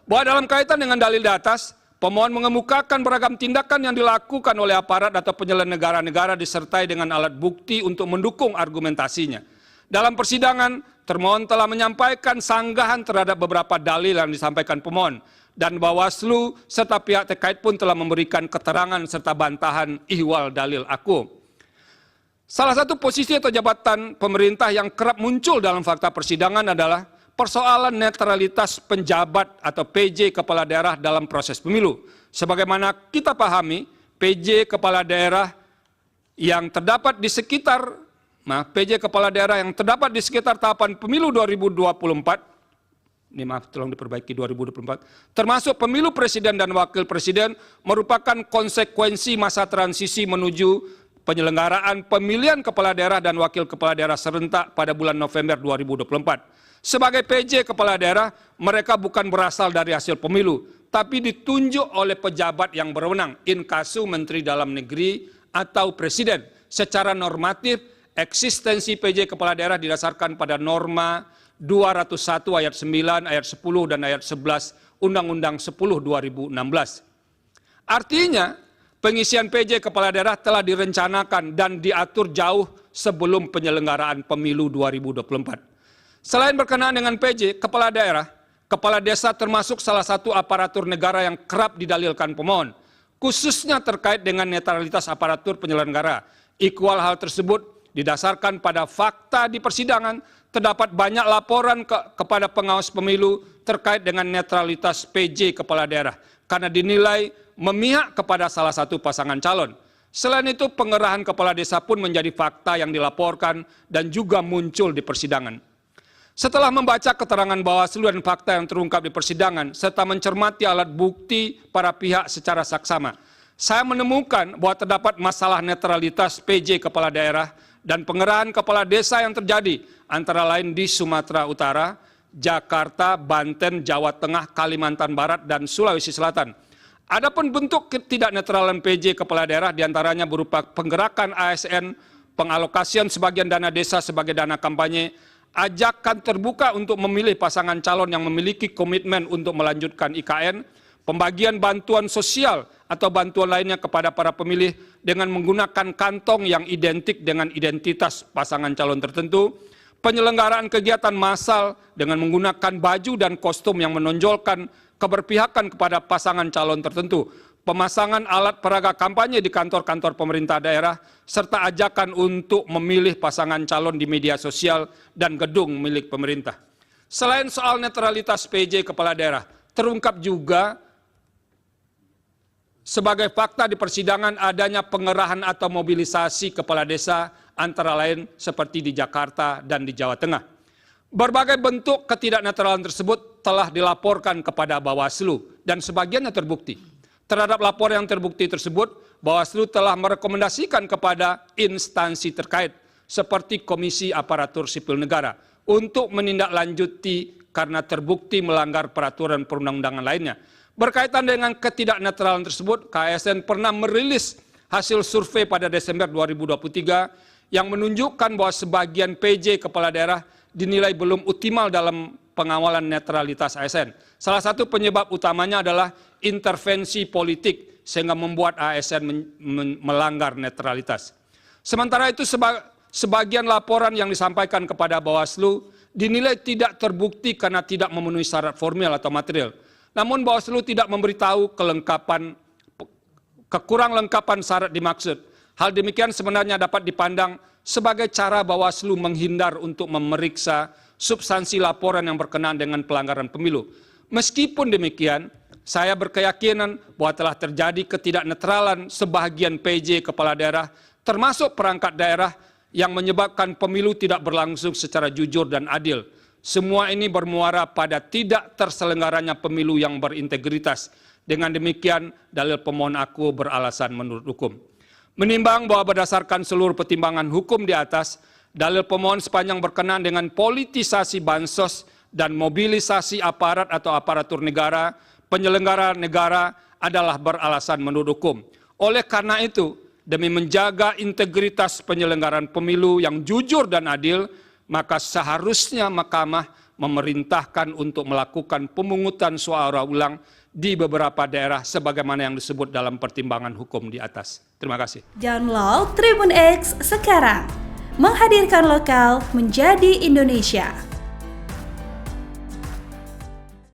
Bahwa dalam kaitan dengan dalil di atas, pemohon mengemukakan beragam tindakan yang dilakukan oleh aparat atau penyelenggara negara disertai dengan alat bukti untuk mendukung argumentasinya. Dalam persidangan, termohon telah menyampaikan sanggahan terhadap beberapa dalil yang disampaikan pemohon, dan Bawaslu serta pihak terkait pun telah memberikan keterangan serta bantahan ihwal dalil aku. Salah satu posisi atau jabatan pemerintah yang kerap muncul dalam fakta persidangan adalah persoalan netralitas penjabat atau PJ kepala daerah dalam proses pemilu. Sebagaimana kita pahami, PJ kepala daerah yang terdapat di sekitar PJ kepala daerah yang terdapat di sekitar tahapan pemilu 2024, ini tolong diperbaiki 2024, termasuk pemilu presiden dan wakil presiden merupakan konsekuensi masa transisi menuju penyelenggaraan pemilihan kepala daerah dan wakil kepala daerah serentak pada bulan November 2024. Sebagai PJ kepala daerah, mereka bukan berasal dari hasil pemilu, tapi ditunjuk oleh pejabat yang berwenang, inkasu Menteri Dalam Negeri atau Presiden. Secara normatif, eksistensi PJ kepala daerah didasarkan pada norma 201 ayat 9, ayat 10, dan ayat 11 Undang-Undang 10 2016. Artinya, pengisian PJ kepala daerah telah direncanakan dan diatur jauh sebelum penyelenggaraan pemilu 2024. Selain berkenaan dengan PJ, kepala daerah, kepala desa termasuk salah satu aparatur negara yang kerap didalilkan pemohon, khususnya terkait dengan netralitas aparatur penyelenggara. Ikhwal hal tersebut didasarkan pada fakta di persidangan, terdapat banyak laporan kepada pengawas pemilu terkait dengan netralitas PJ kepala daerah, karena dinilai memihak kepada salah satu pasangan calon. Selain itu, pengerahan kepala desa pun menjadi fakta yang dilaporkan dan juga muncul di persidangan. Setelah membaca keterangan Bawaslu dan fakta yang terungkap di persidangan, serta mencermati alat bukti para pihak secara saksama, saya menemukan bahwa terdapat masalah netralitas PJ kepala daerah dan pengerahan kepala desa yang terjadi, antara lain di Sumatera Utara, Jakarta, Banten, Jawa Tengah, Kalimantan Barat, dan Sulawesi Selatan. Adapun bentuk ketidaknetralan PJ kepala daerah diantaranya berupa penggerakan ASN, pengalokasian sebagian dana desa sebagai dana kampanye, ajakan terbuka untuk memilih pasangan calon yang memiliki komitmen untuk melanjutkan IKN, pembagian bantuan sosial atau bantuan lainnya kepada para pemilih dengan menggunakan kantong yang identik dengan identitas pasangan calon tertentu, penyelenggaraan kegiatan massal dengan menggunakan baju dan kostum yang menonjolkan keberpihakan kepada pasangan calon tertentu, pemasangan alat peraga kampanye di kantor-kantor pemerintah daerah, serta ajakan untuk memilih pasangan calon di media sosial dan gedung milik pemerintah. Selain soal netralitas PJ kepala daerah, terungkap juga sebagai fakta di persidangan adanya pengerahan atau mobilisasi kepala desa, antara lain seperti di Jakarta dan di Jawa Tengah. Berbagai bentuk ketidaknetralan tersebut telah dilaporkan kepada Bawaslu dan sebagiannya terbukti. Terhadap laporan yang terbukti tersebut, Bawaslu telah merekomendasikan kepada instansi terkait seperti Komisi Aparatur Sipil Negara untuk menindaklanjuti karena terbukti melanggar peraturan perundang-undangan lainnya. Berkaitan dengan ketidaknetralan tersebut, KSN pernah merilis hasil survei pada Desember 2023 yang menunjukkan bahwa sebagian PJ kepala daerah dinilai belum optimal dalam pengawalan netralitas ASN. Salah satu penyebab utamanya adalah intervensi politik sehingga membuat ASN melanggar netralitas. Sementara itu sebagian laporan yang disampaikan kepada Bawaslu dinilai tidak terbukti karena tidak memenuhi syarat formil atau material. Namun Bawaslu tidak memberitahu kekurang lengkapan syarat dimaksud. Hal demikian sebenarnya dapat dipandang sebagai cara Bawaslu menghindar untuk memeriksa substansi laporan yang berkenaan dengan pelanggaran pemilu. Meskipun demikian, saya berkeyakinan bahwa telah terjadi ketidaknetralan sebagian PJ kepala daerah, termasuk perangkat daerah, yang menyebabkan pemilu tidak berlangsung secara jujur dan adil. Semua ini bermuara pada tidak terselenggaranya pemilu yang berintegritas. Dengan demikian, dalil pemohon aku beralasan menurut hukum. Menimbang bahwa berdasarkan seluruh pertimbangan hukum di atas, dalil pemohon sepanjang berkenaan dengan politisasi bansos dan mobilisasi aparat atau aparatur negara, penyelenggara negara adalah beralasan menurut hukum. Oleh karena itu, demi menjaga integritas penyelenggaraan pemilu yang jujur dan adil, maka seharusnya Mahkamah memerintahkan untuk melakukan pemungutan suara ulang di beberapa daerah sebagaimana yang disebut dalam pertimbangan hukum di atas. Terima kasih. Download Tribun X sekarang. Menghadirkan lokal menjadi Indonesia.